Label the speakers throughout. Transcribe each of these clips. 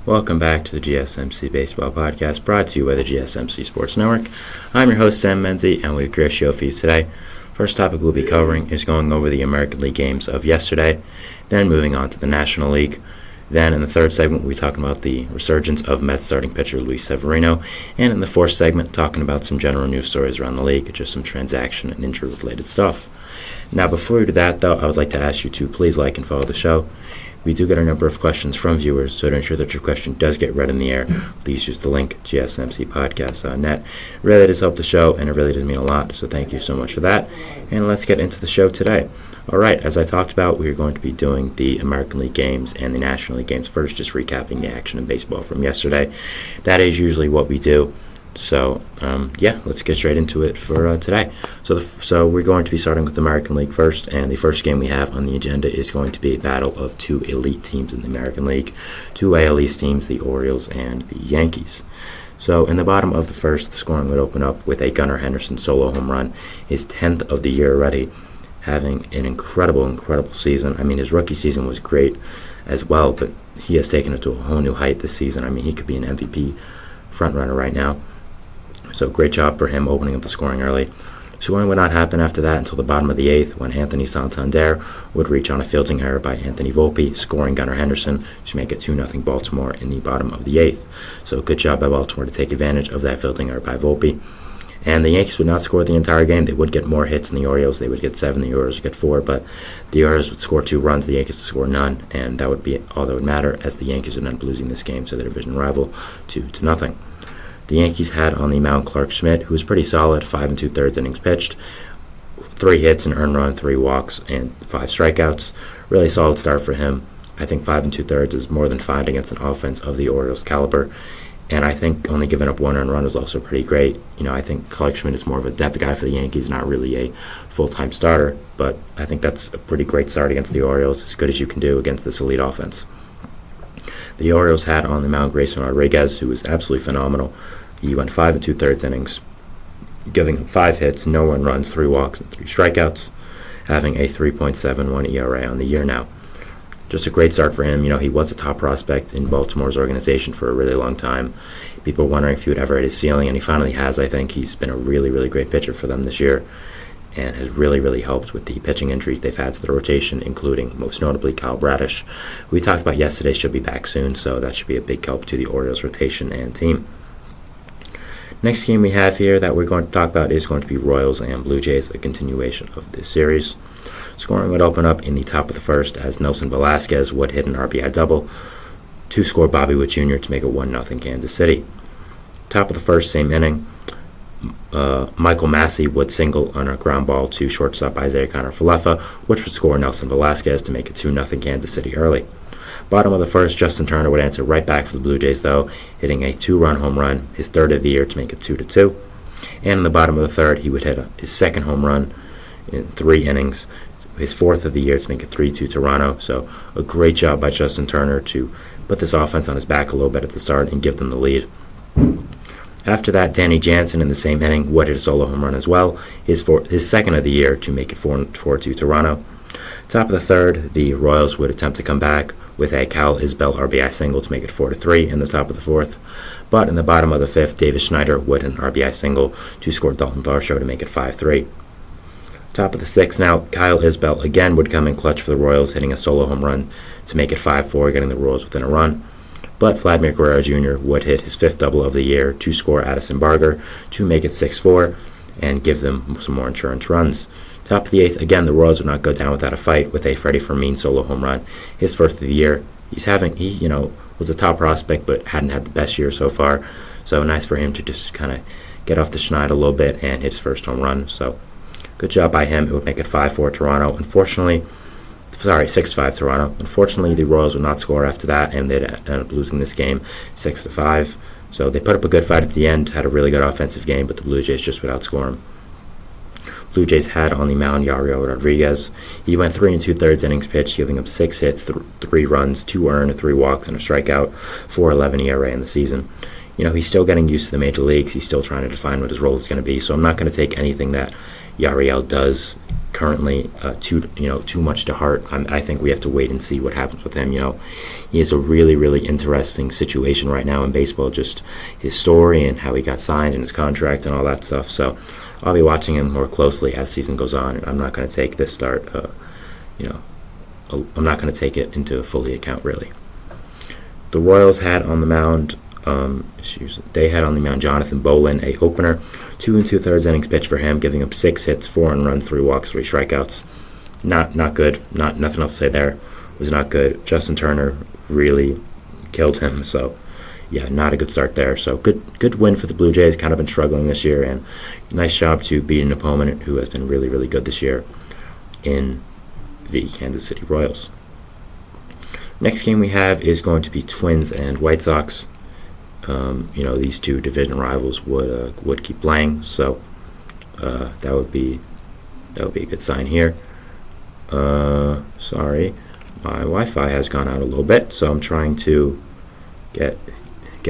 Speaker 1: Welcome back to the GSMC Baseball Podcast, brought to you by the GSMC Sports Network. I'm your host, Sam Menzie, and we have a great show for you today. First topic we'll be covering is going over the American League games of yesterday, then moving on to the National League. Then in the third segment, we'll be talking about the resurgence of Mets starting pitcher Luis Severino, and in the fourth segment, talking about some general news stories around the league, just some transaction and injury-related stuff. Now, before we do that, though, I would like to ask you to please like and follow the show. We do get a number of questions from viewers, so to ensure that your question does get read in the air, please use the link, gsmcspodcast.net. It really does help the show, and it really does mean a lot, so thank you so much for that. And let's get into the show today. All right, as I talked about, we are going to be doing the American League games and the National League games first, just recapping the action in baseball from yesterday. That is usually what we do. So, let's get straight into it for today. So we're going to be starting with the American League first, and the first game we have on the agenda is going to be a battle of two elite teams in the American League, two AL East teams, the Orioles and the Yankees. So in the bottom of the first, the scoring would open up with a Gunnar Henderson solo home run, his 10th of the year already, having an incredible season. I mean, his rookie season was great as well, but he has taken it to a whole new height this season. I mean, he could be an MVP frontrunner right now. So great job for him opening up the scoring early. Scoring would not happen after that until the bottom of the eighth, when Anthony Santander would reach on a fielding error by Anthony Volpe, scoring Gunnar Henderson to make it 2-0 Baltimore in the bottom of the eighth. So good job by Baltimore to take advantage of that fielding error by Volpe. And the Yankees would not score the entire game. They would get more hits than the Orioles. They would get 7, the Orioles would get 4, but the Orioles would score 2 runs, the Yankees would score none, and that would be all that would matter, as the Yankees would end up losing this game to their division rival 2-0. The Yankees had on the mound Clark Schmidt, who was pretty solid, 5 2/3 innings pitched, 3 hits, an earned run, 3 walks, and 5 strikeouts. Really solid start for him. I think 5 2/3 is more than fine against an offense of the Orioles' caliber, and I think only giving up 1 earned run is also pretty great. I think Clark Schmidt is more of a depth guy for the Yankees, not really a full-time starter, but I think that's a pretty great start against the Orioles, as good as you can do against this elite offense. The Orioles had on the mound Grayson Rodriguez, who was absolutely phenomenal. He went 5 2/3 innings, giving up 5 hits, no earned runs, 3 walks, and 3 strikeouts, having a 3.71 ERA on the year now. Just a great start for him. He was a top prospect in Baltimore's organization for a really long time. People were wondering if he would ever hit his ceiling, and he finally has. I think he's been a really great pitcher for them this year, and has really helped with the pitching injuries they've had to the rotation, including most notably Kyle Bradish, who we talked about yesterday, should be back soon, so that should be a big help to the Orioles rotation and team. Next game we have here that we're going to talk about is going to be Royals and Blue Jays, a continuation of this series. Scoring would open up in the top of the first as Nelson Velasquez would hit an RBI double to score Bobby Witt Jr. to make it 1-0 Kansas City. Top of the first, same inning, Michael Massey would single on a ground ball to shortstop Isaiah Kiner-Falefa, which would score Nelson Velasquez to make it 2-0 Kansas City early. Bottom of the first, Justin Turner would answer right back for the Blue Jays, though, hitting a 2-run home run, his 3rd of the year, to make it 2-2. And in the bottom of the third, he would hit his 2nd home run in 3 innings, his 4th of the year, to make it 3-2 Toronto. So a great job by Justin Turner to put this offense on his back a little bit at the start and give them the lead. After that, Danny Jansen in the same inning would hit a solo home run as well, his 2nd of the year, to make it 4-2 Toronto. Top of the third, the Royals would attempt to come back with a Cal Isbell RBI single to make it 4-3 in the top of the 4th. But in the bottom of the 5th, Davis Schneider would hit an RBI single to score Dalton Varsho to make it 5-3. Top of the 6th now, Kyle Isbell again would come in clutch for the Royals, hitting a solo home run to make it 5-4, getting the Royals within a run. But Vladimir Guerrero Jr. would hit his 5th double of the year to score Addison Barger to make it 6-4 and give them some more insurance runs. Top of the 8th, again, the Royals would not go down without a fight with a Freddie Fermin solo home run, his 1st of the year. He was a top prospect, but hadn't had the best year so far. So nice for him to just kind of get off the schneid a little bit and hit his 1st home run. So good job by him. It would make it 5-4 Toronto. 6-5 Toronto. Unfortunately, the Royals would not score after that, and they'd end up losing this game 6-5. So they put up a good fight at the end, had a really good offensive game, but the Blue Jays just would outscore them. Blue Jays had on the mound Yariel Rodriguez. He went 3 2/3 innings pitched, giving up 6 hits, 3 runs, 2 earned, 3 walks, and a strikeout, 4.11 ERA in the season. He's still getting used to the major leagues. He's still trying to define what his role is going to be, so I'm not going to take anything that Yariel does currently too much to heart. I think we have to wait and see what happens with him. He has a really, really interesting situation right now in baseball, just his story and how he got signed and his contract and all that stuff. So I'll be watching him more closely as season goes on, and I'm not going to take this start, I'm not going to take it into fully account, really. The Royals had on the mound, Jonathan Bolin, a opener, 2 2/3 innings pitch for him, giving up 6 hits, 4 earned runs, 3 walks, 3 strikeouts. Not good. Nothing else to say there. Was not good. Justin Turner really killed him. So, yeah, not a good start there. So good win for the Blue Jays. Kind of been struggling this year, and nice job to beat an opponent who has been really, really good this year in the Kansas City Royals. Next game we have is going to be Twins and White Sox. These two division rivals would keep playing, so that would be a good sign here. Sorry, my Wi-Fi has gone out a little bit, so I'm trying to get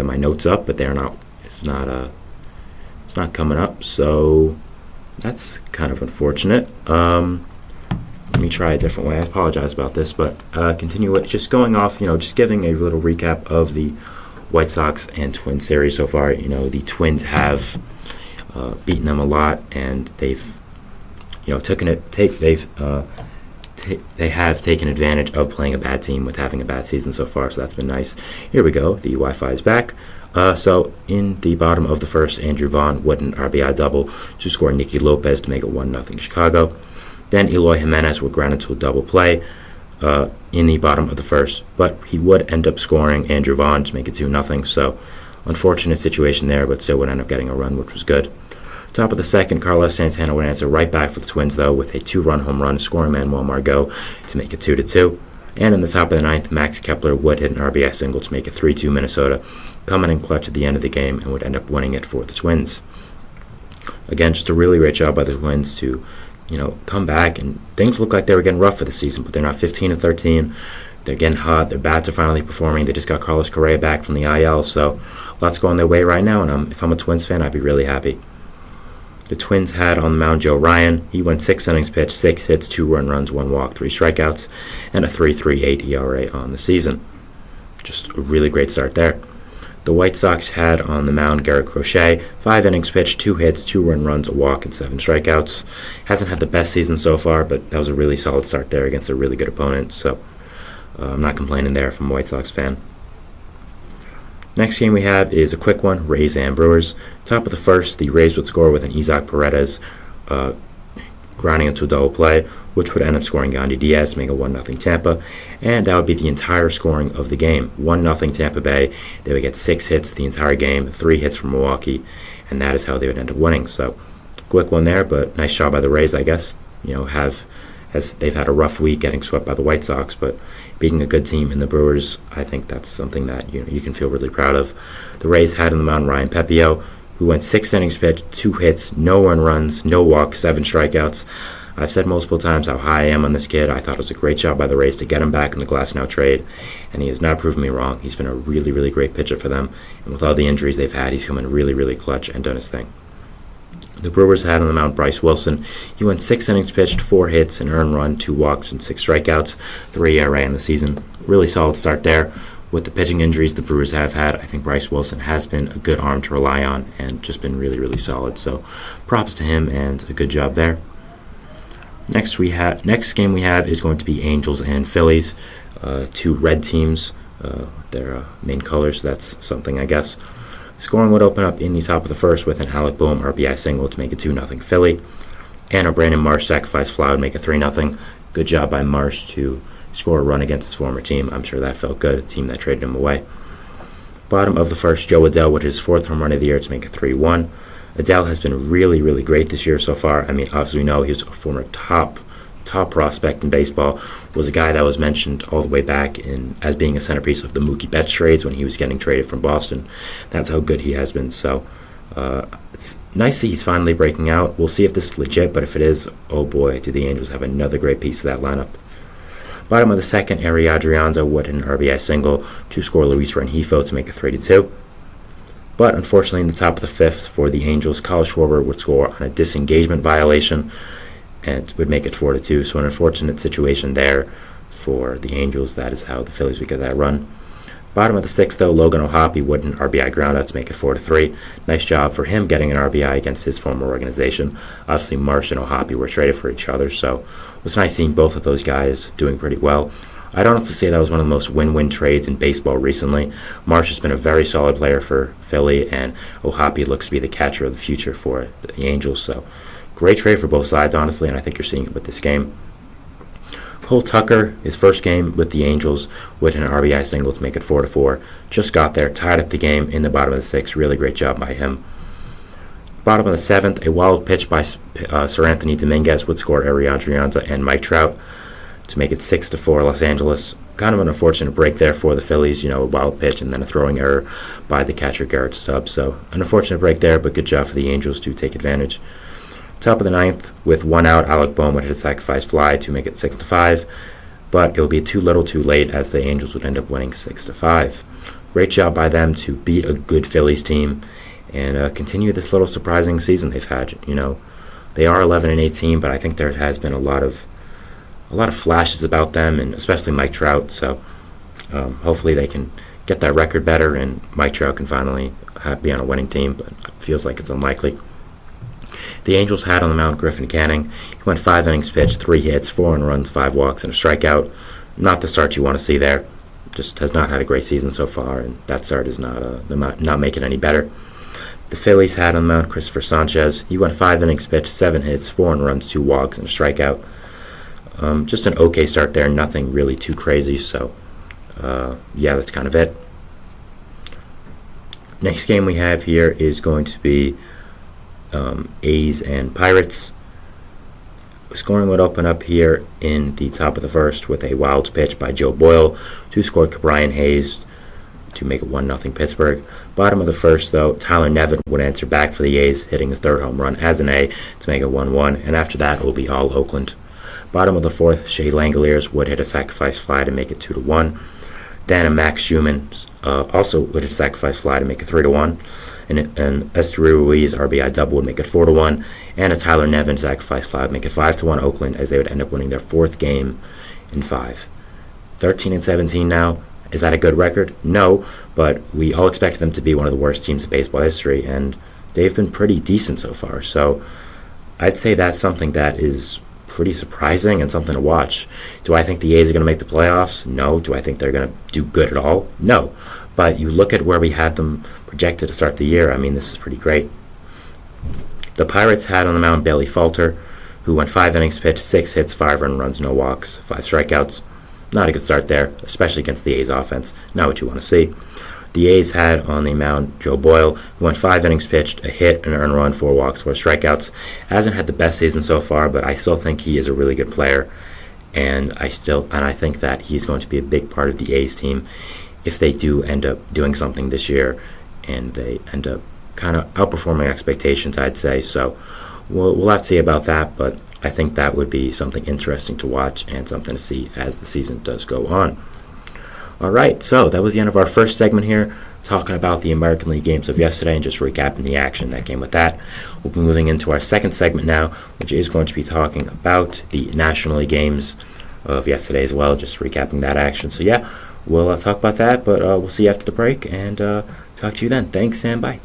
Speaker 1: my notes up, but they're not. It's not coming up, so that's kind of unfortunate. Let me try a different way. I apologize about this, but continue with just going off. Just giving a little recap of the White Sox and Twins series so far. The Twins have beaten them a lot, and they've they have taken advantage of playing a bad team with having a bad season so far. So that's been nice. Here we go. The Wi-Fi is back. So in the bottom of the first, Andrew Vaughn would an RBI double to score Nicky Lopez to make it 1-0 Chicago. Then Eloy Jimenez would ground into a double play in the bottom of the first, but he would end up scoring Andrew Vaughn to make it 2-0. So unfortunate situation there, but still would end up getting a run, which was good. Top of the second, Carlos Santana would answer right back for the Twins, though, with a 2-run home run, scoring Manuel Margot to make it 2-2. And in the top of the ninth, Max Kepler would hit an RBI single to make it 3-2 Minnesota, coming in clutch at the end of the game and would end up winning it for the Twins. Again, just a really great job by the Twins to come back, and things look like they were getting rough for the season, but they're not 15-13. They're getting hot. Their bats are finally performing. They just got Carlos Correa back from the IL, so lots going their way right now, and if I'm a Twins fan, I'd be really happy. The Twins had on the mound Joe Ryan. He went 6 innings pitched, 6 hits, 2 earned runs, 1 walk, 3 strikeouts, and a 3.38 ERA on the season. Just a really great start there. The White Sox had on the mound Garrett Crochet, 5 innings pitched, 2 hits, 2 earned runs, a walk, and 7 strikeouts. Hasn't had the best season so far, but that was a really solid start there against a really good opponent, so I'm not complaining there if I'm a White Sox fan. Next game we have is a quick one, Rays and Brewers. Top of the first, the Rays would score with an Isaac Paredes grounding into a double play, which would end up scoring Yandy Diaz to make it 1-0 Tampa, and that would be the entire scoring of the game. 1-0 Tampa Bay. They would get 6 hits the entire game, 3 hits from Milwaukee, and that is how they would end up winning. So, quick one there, but nice job by the Rays, I guess. As they've had a rough week getting swept by the White Sox, but beating a good team in the Brewers, I think that's something that you can feel really proud of. The Rays had on the mound Ryan Pepio, who went 6 innings pitched, 2 hits, no earned runs, no walks, 7 strikeouts. I've said multiple times how high I am on this kid. I thought it was a great job by the Rays to get him back in the Glasnow trade, and he has not proven me wrong. He's been a really, really great pitcher for them, and with all the injuries they've had, he's come in really, really clutch and done his thing. The Brewers had on the mound Bryce Wilson. He went 6 innings pitched, 4 hits, an earned run, 2 walks, and 6 strikeouts, 3 ERA in the season. Really solid start there. With the pitching injuries the Brewers have had, I think Bryce Wilson has been a good arm to rely on and just been really, really solid. So props to him and a good job there. Next game we have is going to be Angels and Phillies, 2 red teams, their main colors. So that's something, I guess. Scoring would open up in the top of the first with an Alec Boehm RBI single to make it 2-0 Philly, and a Brandon Marsh sacrifice fly would make it 3-0. Good job by Marsh to score a run against his former team. I'm sure that felt good, a team that traded him away. Bottom of the first, Joe Adell with his 4th home run of the year to make it 3-1. Adell has been really, really great this year so far. I mean, obviously we know he was a former top prospect in baseball, was a guy that was mentioned all the way back as being a centerpiece of the Mookie Betts trades when he was getting traded from Boston. That's how good he has been. So it's nice that he's finally breaking out. We'll see if this is legit, but if it is, oh boy, do the Angels have another great piece of that lineup. Bottom of the second, Ari Adrianza would hit an RBI single to score Luis Rengifo to make it 3-2. But unfortunately, in the top of the 5th for the Angels, Kyle Schwarber would score on a disengagement violation. and would make it 4-2. So an unfortunate situation there for the Angels. That is how the Phillies would get that run. Bottom of the sixth, though, Logan O'Hoppe would an RBI groundout to make it 4-3. Nice job for him getting an RBI against his former organization. Obviously, Marsh and O'Hoppe were traded for each other, so it was nice seeing both of those guys doing pretty well. I don't have to say that was one of the most win-win trades in baseball recently. Marsh has been a very solid player for Philly, and O'Hoppe looks to be the catcher of the future for the Angels. So, great trade for both sides, honestly, and I think you're seeing it with this game. Cole Tucker, his first game with the Angels, with an RBI single to make it 4-4. Just got there, tied up the game in the bottom of the sixth. Really great job by him. Bottom of the seventh, a wild pitch by Sir Anthony Dominguez would score Arian Trianza and Mike Trout to make it 6-4 Los Angeles. Kind of an unfortunate break there for the Phillies, a wild pitch and then a throwing error by the catcher Garrett Stubbs. So an unfortunate break there, but good job for the Angels to take advantage. Top of the ninth, with one out, Alec Bohm would hit a sacrifice fly to make it 6-5, but it will be too little too late as the Angels would end up winning 6-5. Great job by them to beat a good Phillies team and continue this little surprising season they've had. They are 11-18, but I think there has been a lot of flashes about them, and especially Mike Trout. So hopefully they can get that record better, and Mike Trout can finally be on a winning team, but it feels like it's unlikely. The Angels had on the mound Griffin Canning. He went 5 innings pitched, 3 hits, 4 runs, 5 walks, and a strikeout. Not the start you want to see there. Just has not had a great season so far, and that start is not making it any better. The Phillies had on the mound Christopher Sanchez. He went 5 innings pitched, 7 hits, 4 runs, 2 walks, and a strikeout. Just an okay start there, nothing really too crazy. So, that's kind of it. Next game we have here is going to be A's and Pirates. Scoring would open up here in the top of the first with a wild pitch by Joe Boyle to score Brian Hayes to make it 1-0 Pittsburgh. Bottom of the first, though, Tyler Nevin would answer back for the A's, hitting his third home run as an A to make it 1-1, and after that it will be all Oakland. Bottom of the fourth, Shea Langoliers would hit a sacrifice fly to make it 2-1. Then a Max Schumann also would hit a sacrifice fly to make it 3-1. And Esther Ruiz RBI double would make it 4-1, and a Tyler Nevin sacrifice fly would make it 5-1 Oakland, as they would end up winning their 4th game in 5. 13-17 now. Is that a good record? No, but we all expected them to be one of the worst teams in baseball history, and they've been pretty decent so far. So I'd say that's something that is pretty surprising and something to watch. Do I think the A's are going to make the playoffs? No. Do I think they're going to do good at all? No. But you look at where we had them projected to start the year, this is pretty great. The Pirates had on the mound Bailey Falter, who went 5 innings pitched, 6 hits, 5 runs, no walks, 5 strikeouts. Not a good start there, especially against the A's offense. Not what you want to see. The A's had on the mound Joe Boyle, who went 5 innings pitched, a hit, an earned run, 4 walks, 4 strikeouts. Hasn't had the best season so far, but I still think he is a really good player, and I think that he's going to be a big part of the A's team if they do end up doing something this year and they end up kind of outperforming expectations, I'd say. So we'll have to see about that, but I think that would be something interesting to watch and something to see as the season does go on. All right, so that was the end of our first segment here, talking about the American League games of yesterday and just recapping the action that came with that. We'll be moving into our second segment now, which is going to be talking about the National League games of yesterday as well, just recapping that action. So we'll talk about that, but we'll see you after the break and talk to you then. Thanks and bye.